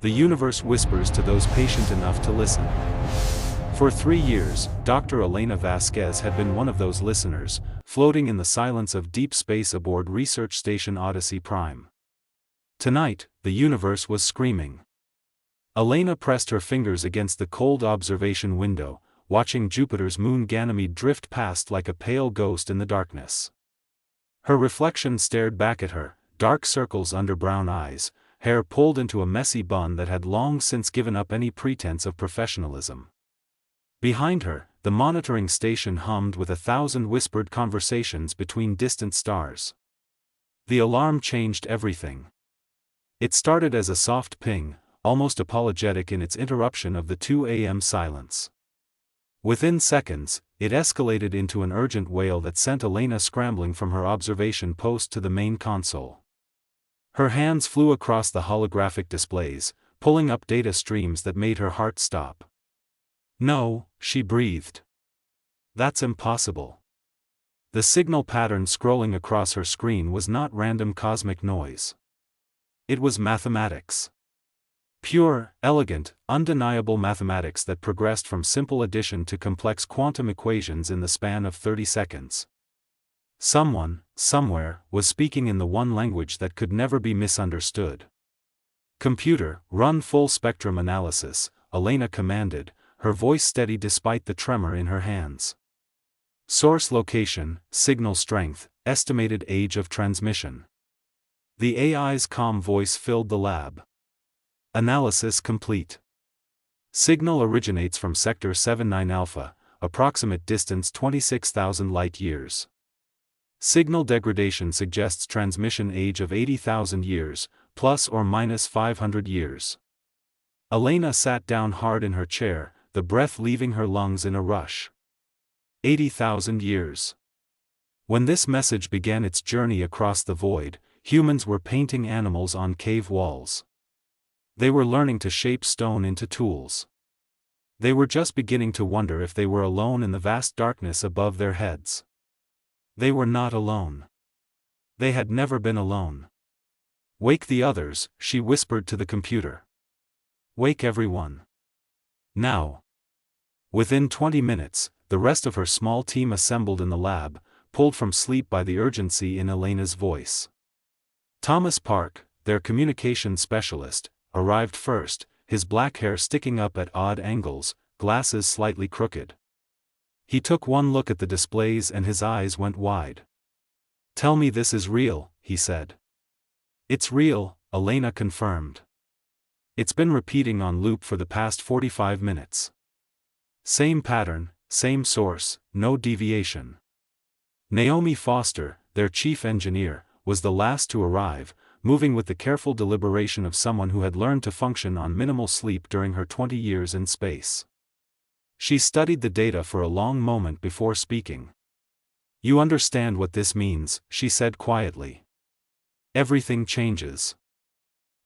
The universe whispers to those patient enough to listen. For 3 years, Dr. Elena Vasquez had been one of those listeners, floating in the silence of deep space aboard Research Station Odyssey Prime. Tonight, the universe was screaming. Elena pressed her fingers against the cold observation window, watching Jupiter's moon Ganymede drift past like a pale ghost in the darkness. Her reflection stared back at her, dark circles under brown eyes, hair pulled into a messy bun that had long since given up any pretense of professionalism. Behind her, the monitoring station hummed with 1,000 whispered conversations between distant stars. The alarm changed everything. It started as a soft ping, almost apologetic in its interruption of the 2 a.m. silence. Within seconds, it escalated into an urgent wail that sent Elena scrambling from her observation post to the main console. Her hands flew across the holographic displays, pulling up data streams that made her heart stop. "No," she breathed. "That's impossible." The signal pattern scrolling across her screen was not random cosmic noise. It was mathematics. Pure, elegant, undeniable mathematics that progressed from simple addition to complex quantum equations in the span of 30 seconds. Someone, somewhere, was speaking in the one language that could never be misunderstood. "Computer, run full spectrum analysis," Elena commanded, her voice steady despite the tremor in her hands. "Source location, signal strength, estimated age of transmission." The AI's calm voice filled the lab. "Analysis complete. Signal originates from Sector 79 Alpha, approximate distance 26,000 light-years. Signal degradation suggests transmission age of 80,000 years, plus or minus 500 years." Elena sat down hard in her chair, the breath leaving her lungs in a rush. 80,000 years. When this message began its journey across the void, humans were painting animals on cave walls. They were learning to shape stone into tools. They were just beginning to wonder if they were alone in the vast darkness above their heads. They were not alone. They had never been alone. "Wake the others," she whispered to the computer. "Wake everyone. Now." Within 20 minutes, the rest of her small team assembled in the lab, pulled from sleep by the urgency in Elena's voice. Thomas Park, their communications specialist, arrived first, his black hair sticking up at odd angles, glasses slightly crooked. He took one look at the displays and his eyes went wide. "Tell me this is real," he said. "It's real," Elena confirmed. "It's been repeating on loop for the past 45 minutes. Same pattern, same source, no deviation." Naomi Foster, their chief engineer, was the last to arrive, moving with the careful deliberation of someone who had learned to function on minimal sleep during her 20 years in space. She studied the data for a long moment before speaking. "You understand what this means," she said quietly. "Everything changes.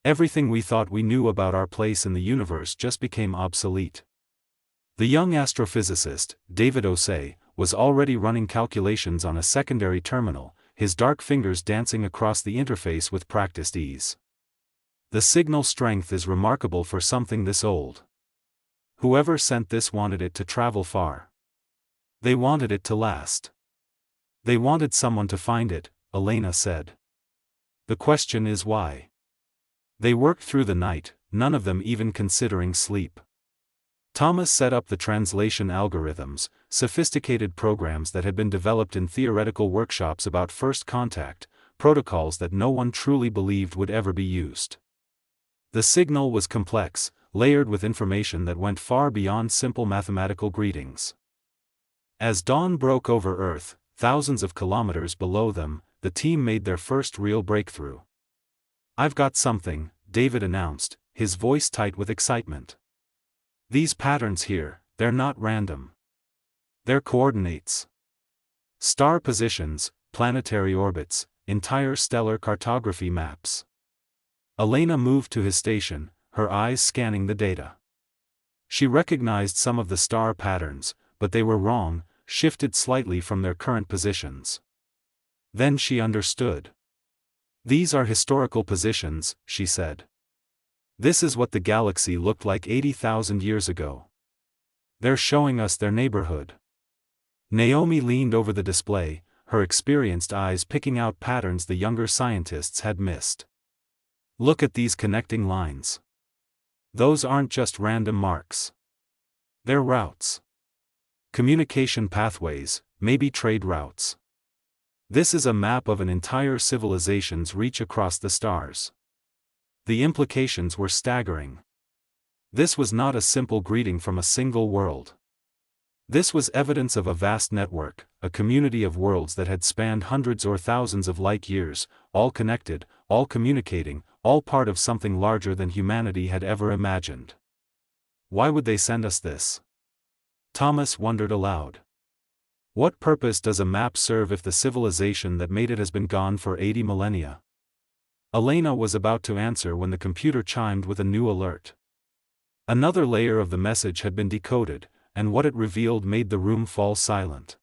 Everything we thought we knew about our place in the universe just became obsolete." The young astrophysicist, David Osei, was already running calculations on a secondary terminal, his dark fingers dancing across the interface with practiced ease. "The signal strength is remarkable for something this old. Whoever sent this wanted it to travel far. They wanted it to last. They wanted someone to find it," Elena said. "The question is why." They worked through the night, none of them even considering sleep. Thomas set up the translation algorithms, sophisticated programs that had been developed in theoretical workshops about first contact, protocols that no one truly believed would ever be used. The signal was complex, layered with information that went far beyond simple mathematical greetings. As dawn broke over Earth, thousands of kilometers below them, the team made their first real breakthrough. "I've got something," David announced, his voice tight with excitement. "These patterns here, they're not random. They're coordinates. Star positions, planetary orbits, entire stellar cartography maps." Elena moved to his station, her eyes scanning the data. She recognized some of the star patterns, but they were wrong, shifted slightly from their current positions. Then she understood. "These are historical positions," she said. This is what the galaxy looked like 80,000 years ago. They're showing us their neighborhood. Naomi leaned over the display, her experienced eyes picking out patterns the younger scientists had missed. Look at these connecting lines. Those aren't just random marks. They're routes. Communication pathways, maybe trade routes. This is a map of an entire civilization's reach across the stars. The implications were staggering. This was not a simple greeting from a single world. This was evidence of a vast network, a community of worlds that had spanned hundreds or thousands of light years, all connected, all communicating, all part of something larger than humanity had ever imagined. Why would they send us this? Thomas wondered aloud. What purpose does a map serve if the civilization that made it has been gone for 80 millennia? Elena was about to answer when the computer chimed with a new alert. Another layer of the message had been decoded, and what it revealed made the room fall silent.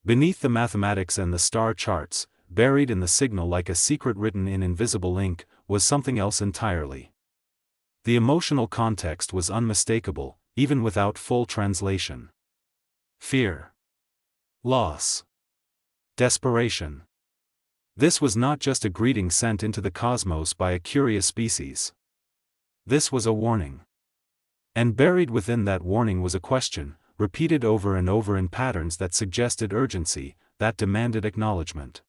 Beneath the mathematics and the star charts, buried in the signal like a secret written in invisible ink, was something else entirely. The emotional context was unmistakable, even without full translation. Fear. Loss. Desperation. This was not just a greeting sent into the cosmos by a curious species. This was a warning. And buried within that warning was a question, repeated over and over in patterns that suggested urgency, that demanded acknowledgement.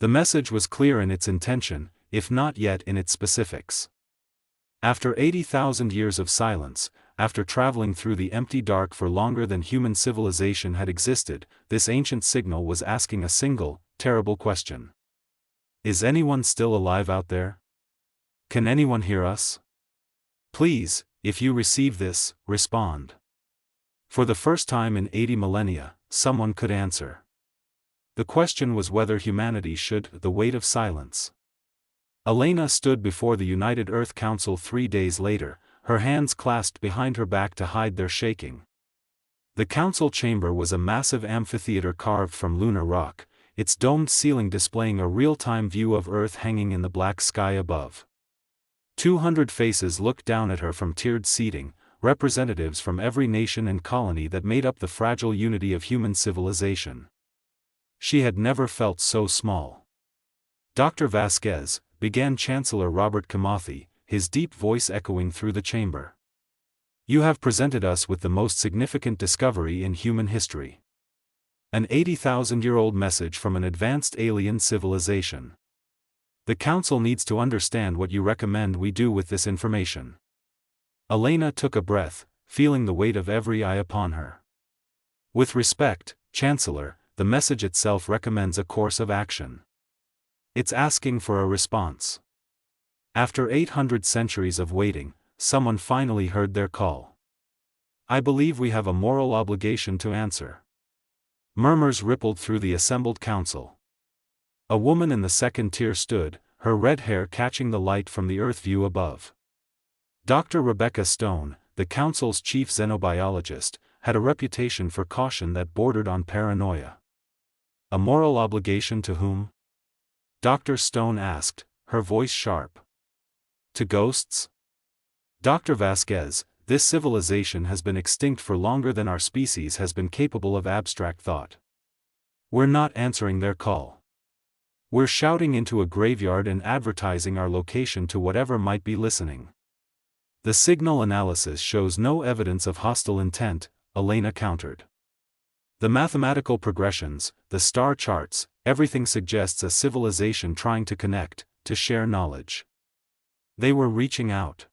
The message was clear in its intention, if not yet in its specifics. After 80,000 years of silence, after traveling through the empty dark for longer than human civilization had existed, this ancient signal was asking a single, terrible question. Is anyone still alive out there? Can anyone hear us? Please, if you receive this, respond. For the first time in 80 millennia, someone could answer. The question was whether humanity should the weight of silence. Elena stood before the United Earth Council 3 days later, her hands clasped behind her back to hide their shaking. The council chamber was a massive amphitheater carved from lunar rock, its domed ceiling displaying a real-time view of Earth hanging in the black sky above. 200 faces looked down at her from tiered seating, representatives from every nation and colony that made up the fragile unity of human civilization. She had never felt so small. Dr. Vasquez, began Chancellor Robert Kamothi, his deep voice echoing through the chamber. You have presented us with the most significant discovery in human history. An 80,000-year-old message from an advanced alien civilization. The Council needs to understand what you recommend we do with this information. Elena took a breath, feeling the weight of every eye upon her. With respect, Chancellor, the message itself recommends a course of action. It's asking for a response. After 800 centuries of waiting, someone finally heard their call. I believe we have a moral obligation to answer. Murmurs rippled through the assembled council. A woman in the second tier stood, her red hair catching the light from the Earth view above. Dr. Rebecca Stone, the council's chief xenobiologist, had a reputation for caution that bordered on paranoia. A moral obligation to whom? Dr. Stone asked, her voice sharp. To ghosts? Dr. Vasquez, this civilization has been extinct for longer than our species has been capable of abstract thought. We're not answering their call. We're shouting into a graveyard and advertising our location to whatever might be listening. The signal analysis shows no evidence of hostile intent, Elena countered. The mathematical progressions, the star charts, everything suggests a civilization trying to connect, to share knowledge. They were reaching out.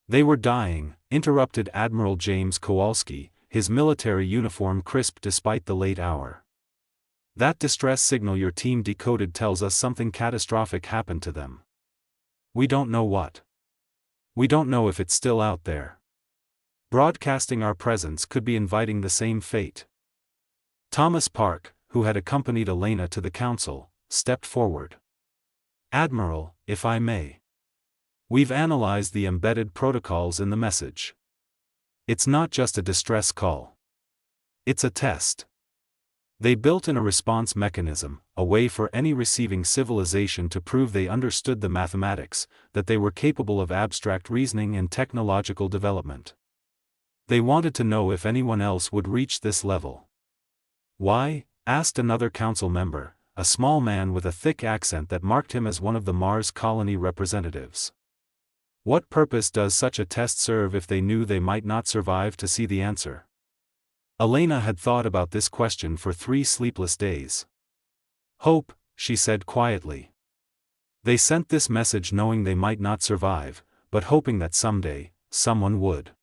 They were dying, interrupted Admiral James Kowalski, his military uniform crisp despite the late hour. That distress signal your team decoded tells us something catastrophic happened to them. We don't know what. We don't know if it's still out there. Broadcasting our presence could be inviting the same fate. Thomas Park, who had accompanied Elena to the council, stepped forward. Admiral, if I may. We've analyzed the embedded protocols in the message. It's not just a distress call. It's a test. They built in a response mechanism, a way for any receiving civilization to prove they understood the mathematics, that they were capable of abstract reasoning and technological development. They wanted to know if anyone else would reach this level. "Why?" asked another council member, a small man with a thick accent that marked him as one of the Mars colony representatives. "What purpose does such a test serve if they knew they might not survive to see the answer?" Elena had thought about this question for 3 sleepless days. "Hope," she said quietly. They sent this message knowing they might not survive, but hoping that someday, someone would.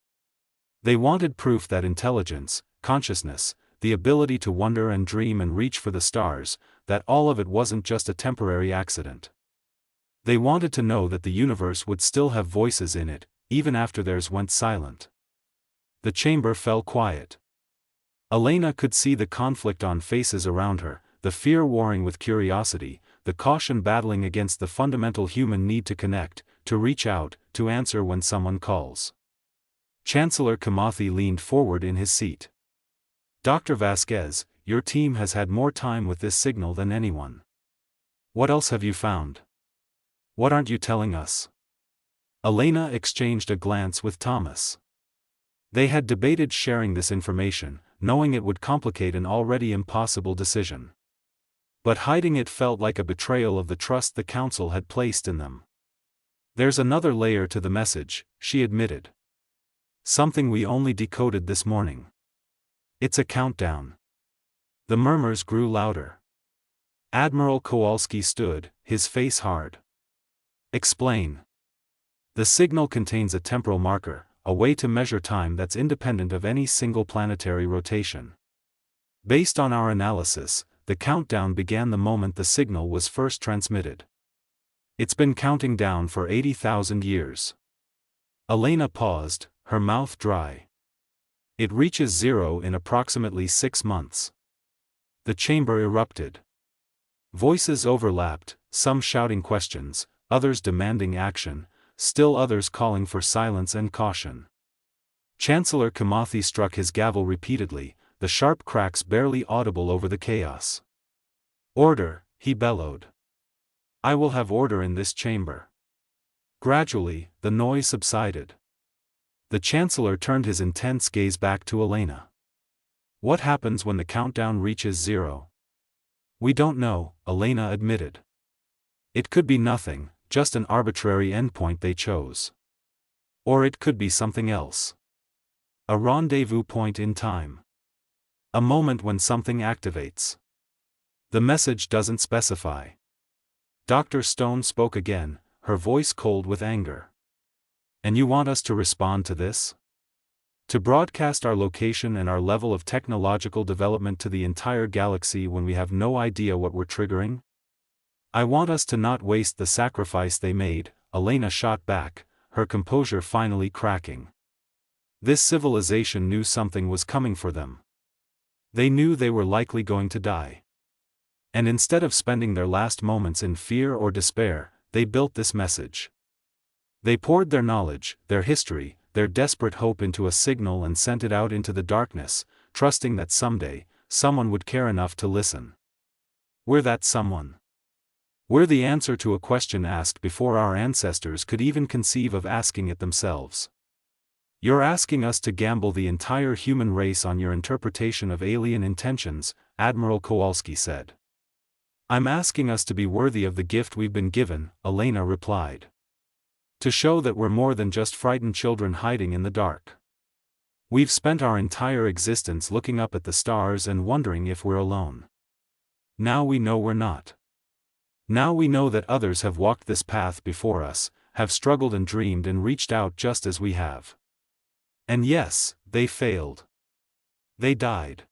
They wanted proof that intelligence, consciousness, the ability to wonder and dream and reach for the stars, that all of it wasn't just a temporary accident. They wanted to know that the universe would still have voices in it, even after theirs went silent. The chamber fell quiet. Elena could see the conflict on faces around her, the fear warring with curiosity, the caution battling against the fundamental human need to connect, to reach out, to answer when someone calls. Chancellor Kamathi leaned forward in his seat. "Dr. Vasquez, your team has had more time with this signal than anyone. What else have you found? What aren't you telling us?" Elena exchanged a glance with Thomas. They had debated sharing this information, knowing it would complicate an already impossible decision. But hiding it felt like a betrayal of the trust the council had placed in them. "There's another layer to the message," she admitted. "Something we only decoded this morning. It's a countdown." The murmurs grew louder. Admiral Kowalski stood, his face hard. "Explain." "The signal contains a temporal marker, a way to measure time that's independent of any single planetary rotation. Based on our analysis, the countdown began the moment the signal was first transmitted. It's been counting down for 80,000 years." Elena paused, her mouth dry. "It reaches 0 in approximately 6 months. The chamber erupted. Voices overlapped, some shouting questions, others demanding action, still others calling for silence and caution. Chancellor Kamathi struck his gavel repeatedly, the sharp cracks barely audible over the chaos. "Order," he bellowed. "I will have order in this chamber." Gradually, the noise subsided. The Chancellor turned his intense gaze back to Elena. "What happens when the countdown reaches 0? "We don't know," Elena admitted. "It could be nothing, just an arbitrary endpoint they chose. Or it could be something else. A rendezvous point in time. A moment when something activates. The message doesn't specify." Dr. Stone spoke again, her voice cold with anger. "And you want us to respond to this? To broadcast our location and our level of technological development to the entire galaxy when we have no idea what we're triggering? I want us to not waste the sacrifice they made," Elena shot back, her composure finally cracking. This civilization knew something was coming for them. They knew they were likely going to die. And instead of spending their last moments in fear or despair, they built this message. They poured their knowledge, their history, their desperate hope into a signal and sent it out into the darkness, trusting that someday, someone would care enough to listen. We're that someone. We're the answer to a question asked before our ancestors could even conceive of asking it themselves. You're asking us to gamble the entire human race on your interpretation of alien intentions, Admiral Kowalski said. I'm asking us to be worthy of the gift we've been given, Elena replied. To show that we're more than just frightened children hiding in the dark. We've spent our entire existence looking up at the stars and wondering if we're alone. Now we know we're not. Now we know that others have walked this path before us, have struggled and dreamed and reached out just as we have. And yes, they failed. They died.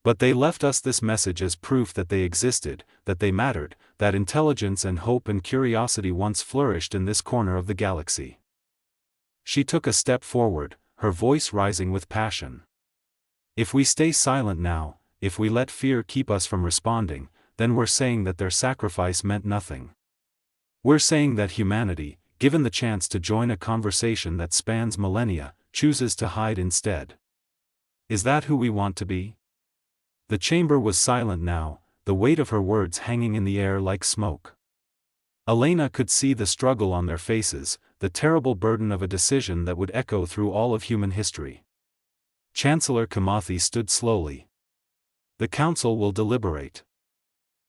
But they left us this message as proof that they existed, that they mattered, that intelligence and hope and curiosity once flourished in this corner of the galaxy. She took a step forward, her voice rising with passion. If we stay silent now, if we let fear keep us from responding, then we're saying that their sacrifice meant nothing. We're saying that humanity, given the chance to join a conversation that spans millennia, chooses to hide instead. Is that who we want to be? The chamber was silent now, the weight of her words hanging in the air like smoke. Elena could see the struggle on their faces, the terrible burden of a decision that would echo through all of human history. Chancellor Kamathi stood slowly. The council will deliberate.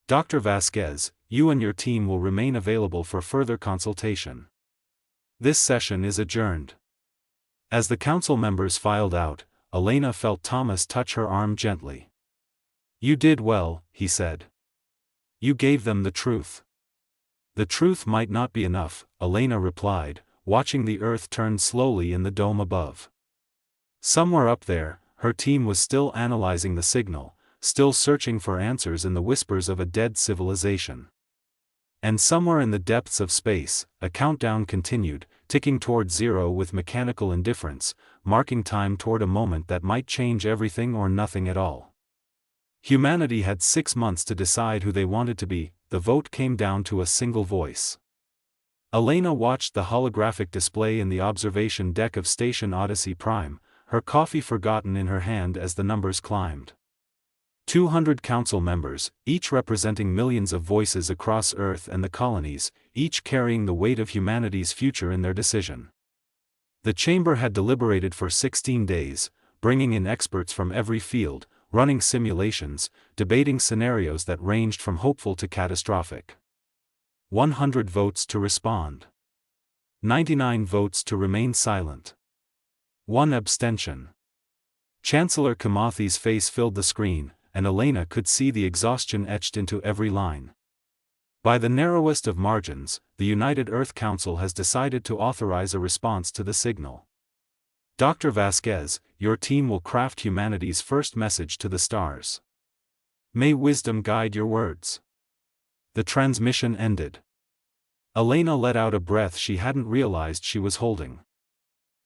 Dr. Vasquez, you and your team will remain available for further consultation. This session is adjourned. As the council members filed out, Elena felt Thomas touch her arm gently. You did well, he said. You gave them the truth. The truth might not be enough, Elena replied, watching the earth turn slowly in the dome above. Somewhere up there, her team was still analyzing the signal, still searching for answers in the whispers of a dead civilization. And somewhere in the depths of space, a countdown continued, ticking toward zero with mechanical indifference, marking time toward a moment that might change everything or nothing at all. Humanity had 6 months to decide who they wanted to be. The vote came down to a single voice. Elena watched the holographic display in the observation deck of Station Odyssey Prime, her coffee forgotten in her hand as the numbers climbed. 200 council members, each representing millions of voices across Earth and the colonies, each carrying the weight of humanity's future in their decision. The chamber had deliberated for 16 days, bringing in experts from every field, running simulations, debating scenarios that ranged from hopeful to catastrophic. 100 votes to respond. 99 votes to remain silent. 1 abstention. Chancellor Kamathi's face filled the screen, and Elena could see the exhaustion etched into every line. By the narrowest of margins, the United Earth Council has decided to authorize a response to the signal. Dr. Vasquez, your team will craft humanity's first message to the stars. May wisdom guide your words. The transmission ended. Elena let out a breath she hadn't realized she was holding.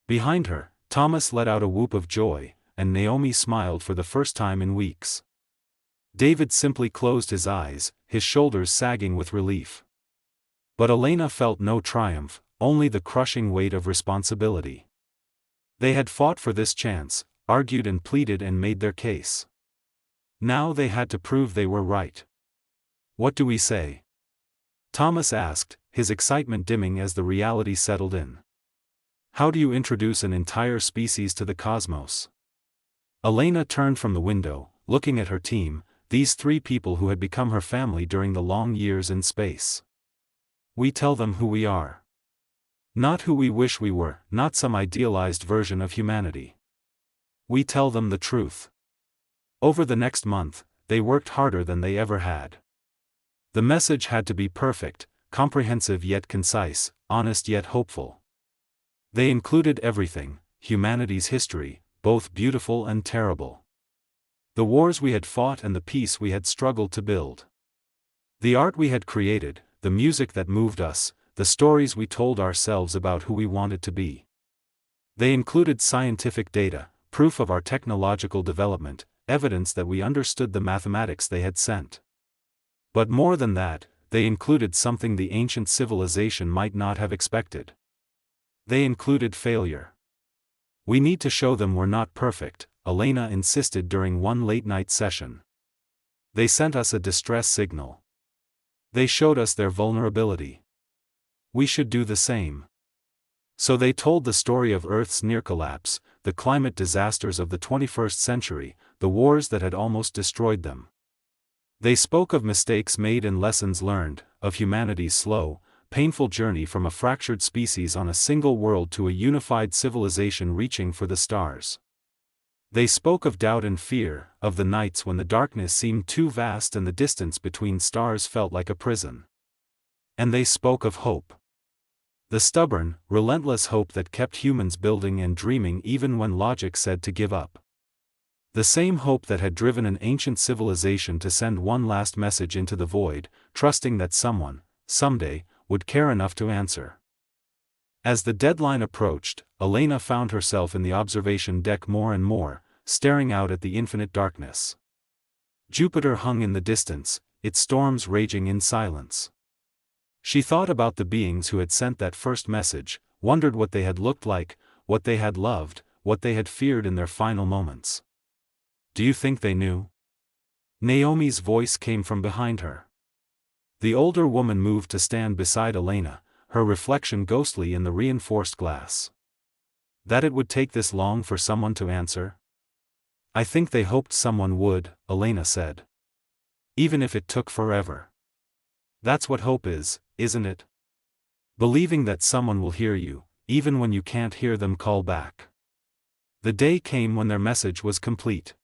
Behind her, Thomas let out a whoop of joy, and Naomi smiled for the first time in weeks. David simply closed his eyes, his shoulders sagging with relief. But Elena felt no triumph, only the crushing weight of responsibility. They had fought for this chance, argued and pleaded and made their case. Now they had to prove they were right. What do we say? Thomas asked, his excitement dimming as the reality settled in. How do you introduce an entire species to the cosmos? Elena turned from the window, looking at her team, these 3 people who had become her family during the long years in space. We tell them who we are. Not who we wish we were, not some idealized version of humanity. We tell them the truth. Over the next month, they worked harder than they ever had. The message had to be perfect, comprehensive yet concise, honest yet hopeful. They included everything, humanity's history, both beautiful and terrible. The wars we had fought and the peace we had struggled to build. The art we had created, the music that moved us, the stories we told ourselves about who we wanted to be. They included scientific data, proof of our technological development, evidence that we understood the mathematics they had sent. But more than that, they included something the ancient civilization might not have expected. They included failure. We need to show them we're not perfect, Elena insisted during one late-night session. They sent us a distress signal. They showed us their vulnerability. We should do the same. So they told the story of Earth's near collapse, the climate disasters of the 21st century, the wars that had almost destroyed them. They spoke of mistakes made and lessons learned, of humanity's slow, painful journey from a fractured species on a single world to a unified civilization reaching for the stars. They spoke of doubt and fear, of the nights when the darkness seemed too vast and the distance between stars felt like a prison. And they spoke of hope. The stubborn, relentless hope that kept humans building and dreaming even when logic said to give up. The same hope that had driven an ancient civilization to send one last message into the void, trusting that someone, someday, would care enough to answer. As the deadline approached, Elena found herself in the observation deck more and more, staring out at the infinite darkness. Jupiter hung in the distance, its storms raging in silence. She thought about the beings who had sent that first message, wondered what they had looked like, what they had loved, what they had feared in their final moments. Do you think they knew? Naomi's voice came from behind her. The older woman moved to stand beside Elena, her reflection ghostly in the reinforced glass. That it would take this long for someone to answer? I think they hoped someone would, Elena said. Even if it took forever. That's what hope is, isn't it? Believing that someone will hear you, even when you can't hear them call back. The day came when their message was complete.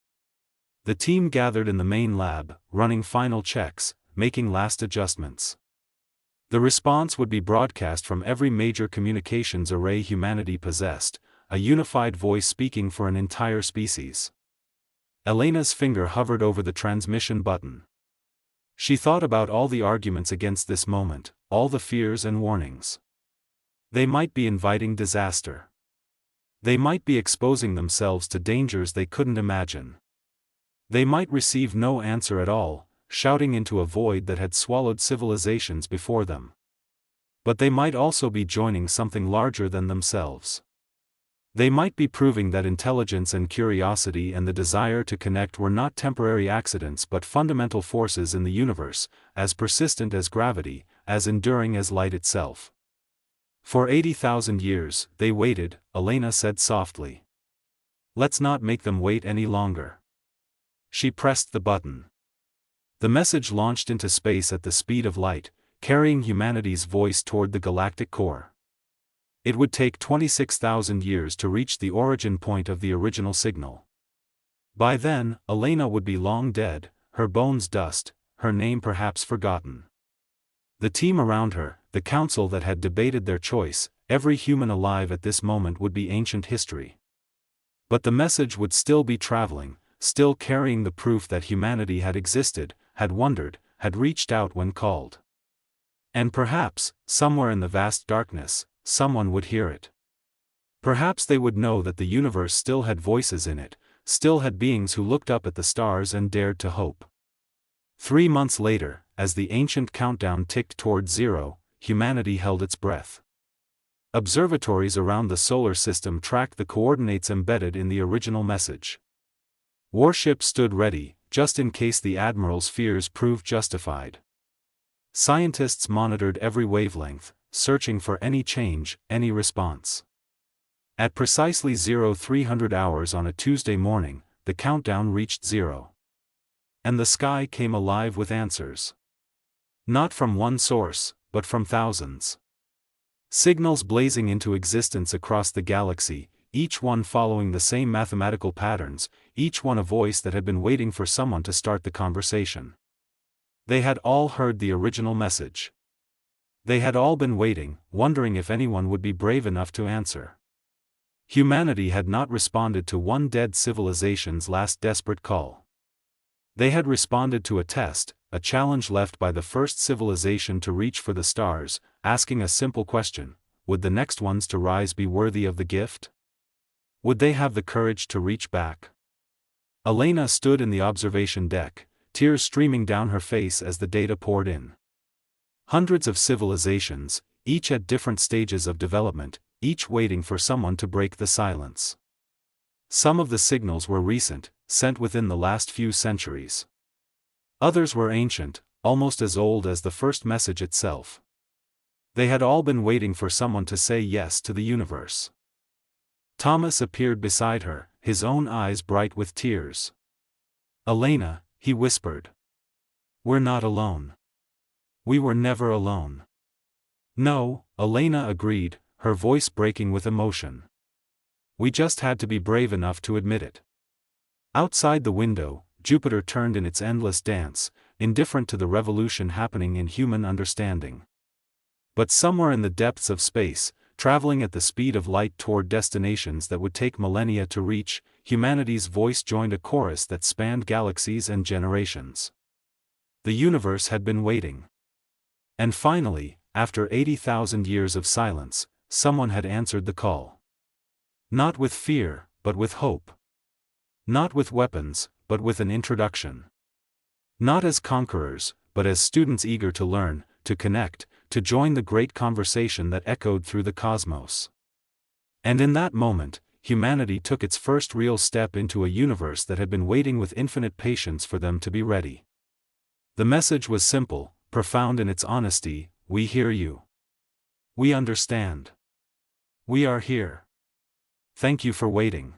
The team gathered in the main lab, running final checks, making last adjustments. The response would be broadcast from every major communications array humanity possessed, a unified voice speaking for an entire species. Elena's finger hovered over the transmission button. She thought about all the arguments against this moment, all the fears and warnings. They might be inviting disaster. They might be exposing themselves to dangers they couldn't imagine. They might receive no answer at all, shouting into a void that had swallowed civilizations before them. But they might also be joining something larger than themselves. They might be proving that intelligence and curiosity and the desire to connect were not temporary accidents but fundamental forces in the universe, as persistent as gravity, as enduring as light itself. For 80,000 years, they waited, Elena said softly. Let's not make them wait any longer. She pressed the button. The message launched into space at the speed of light, carrying humanity's voice toward the galactic core. It would take 26,000 years to reach the origin point of the original signal. By then, Elena would be long dead, her bones dust, her name perhaps forgotten. The team around her, the council that had debated their choice, every human alive at this moment would be ancient history. But the message would still be traveling, still carrying the proof that humanity had existed, had wondered, had reached out when called. And perhaps, somewhere in the vast darkness, someone would hear it. Perhaps they would know that the universe still had voices in it, still had beings who looked up at the stars and dared to hope. 3 months later, as the ancient countdown ticked toward zero, humanity held its breath. Observatories around the solar system tracked the coordinates embedded in the original message. Warships stood ready, just in case the admiral's fears proved justified. Scientists monitored every wavelength, searching for any change, any response. At precisely 0300 hours on a Tuesday morning, the countdown reached zero. And the sky came alive with answers. Not from one source, but from thousands. Signals blazing into existence across the galaxy, each one following the same mathematical patterns, each one a voice that had been waiting for someone to start the conversation. They had all heard the original message. They had all been waiting, wondering if anyone would be brave enough to answer. Humanity had not responded to one dead civilization's last desperate call. They had responded to a test, a challenge left by the first civilization to reach for the stars, asking a simple question: would the next ones to rise be worthy of the gift? Would they have the courage to reach back? Elena stood in the observation deck, tears streaming down her face as the data poured in. Hundreds of civilizations, each at different stages of development, each waiting for someone to break the silence. Some of the signals were recent, sent within the last few centuries. Others were ancient, almost as old as the first message itself. They had all been waiting for someone to say yes to the universe. Thomas appeared beside her, his own eyes bright with tears. "Elena," he whispered. "We're not alone. We were never alone." "No," Elena agreed, her voice breaking with emotion. "We just had to be brave enough to admit it." Outside the window, Jupiter turned in its endless dance, indifferent to the revolution happening in human understanding. But somewhere in the depths of space, traveling at the speed of light toward destinations that would take millennia to reach, humanity's voice joined a chorus that spanned galaxies and generations. The universe had been waiting. And finally, after 80,000 years of silence, someone had answered the call. Not with fear, but with hope. Not with weapons, but with an introduction. Not as conquerors, but as students eager to learn, to connect, to join the great conversation that echoed through the cosmos. And in that moment, humanity took its first real step into a universe that had been waiting with infinite patience for them to be ready. The message was simple, profound in its honesty: we hear you. We understand. We are here. Thank you for waiting.